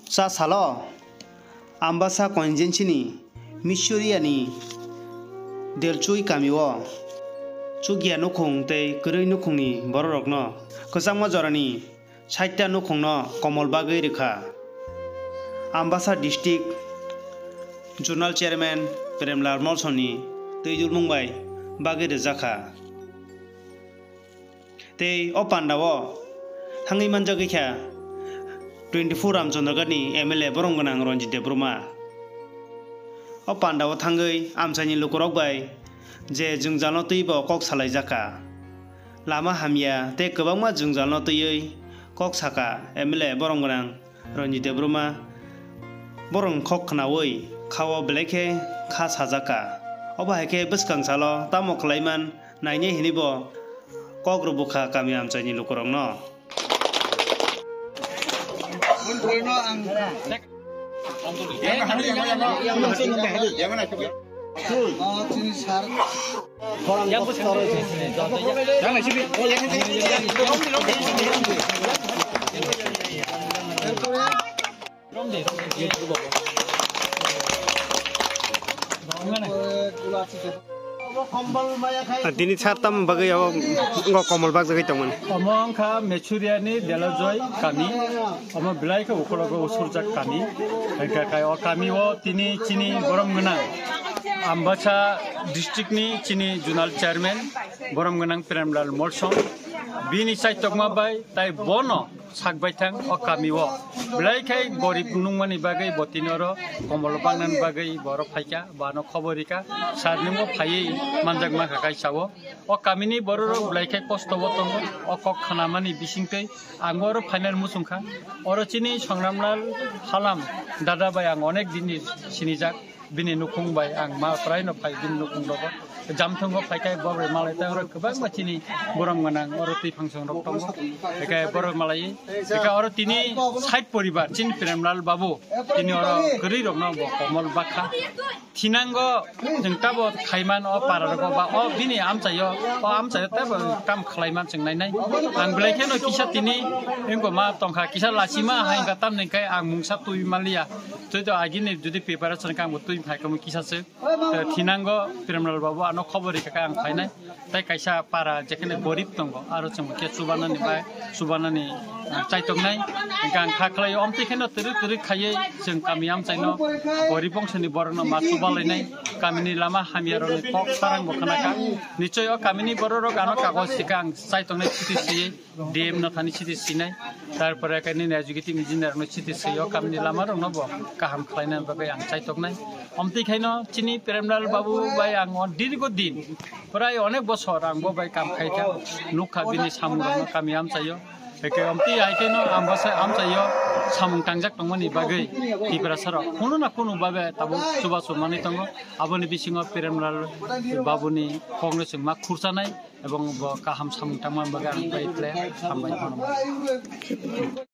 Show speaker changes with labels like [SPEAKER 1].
[SPEAKER 1] Sa salo ambasa konjenchini Missouriani delchui kamiwo chugia nukhung tei kwrui nukhungni bororokno kwchangma jorani 60 nukhungno komolbagui rwkha. Ambasa district journal chairman Premlal Molsoni twijul mungbai bagui rwjakha. Tei o pandao thangui manjagui kha 24 Ramchandragani MLA borong gonang Ranjit Debruma. O pandao thangui amchaini lukurok bai je jungjalno twibo kok salaijaka. Lama hamya tei kwbangma jungjalno twiwi kok saka MLA borong gonang Ranjit Debruma borong kok khnawi khao belekhe kha sajaka. Obo haike bwskang salo tamo khlaiman naine hinibo kok rubukha kami amchaini lukurokno. Dini satam bagai awak nggak komal bag jagai teman.
[SPEAKER 2] Omong ka Missouriani Delajoy kami, omong belai ka ukologo usurjak kami, kai o kami o tini cini borong menang. Ambasa district ni cini journal chairman borong menang Premlal Molson. Bini sai tokma bai tai bono sakbai tang o kami o. Belai kai gorib nungmani bagai botinoro komolopangnan bagai borok paika bano khoborika sarnimo phai manjak ma kakai sawo o kamini bororo belai kai kosto botong o kok khanamani bisingtei angoro final musungkha oro chini Sangramlal halam dada bai ang onek dini sinijak bini nukung bai ang ma prai no phai bini nukung robo jamthongo phaikai borre malai ta oro kwbang machini borong manang oro tui phangson rok tongo ekai borok malai eka oro tini side poribar chin Premlal babu tini oro gri rok no komol bakha thinango jengtabo khaiman o pararoko ba o bini amchayo o amchayo tabo kam khlaiman chengnai nai ang belai kheno kisa tini engko ma tongkha kisa lasima hainga tam nengkai ang mungsa tui malia toito agini jodi paper changkang tui phaikam kisa se thinango Premlal babu ano khobori ka ang phainai tai kaisa para jekhane gorib tongo aro chemo ke subanani bai subanani chaitongnai gang khaklai omti kheno tiri tiri khaye jeng kami amchaino gorib bongshoni borno ma subalai kamini lama hamiaroni kok sarang bokhanaka nichoi o kamini bororo gano kagoj sikang chaitongnai chiti si DM na thani chiti sinai tarpore kaini executive engineer no chiti si o kamini lama rong no bo kaham khlainan bagai ang chaitongnai omti khaino chini Premlal babu bai ang dirgo din prai onek bochor ang bo bai kam khaika nukha bini samurno kami amchayo eke omti aikeno ambasa amchayo samung tangjak tongmani bagai tipra sara kono na kono babe tabo suba sumani tongo aboni bisingo Premlal babuni congress ma khursanai ebong kaham samung tangman bagai ang bai ple hambai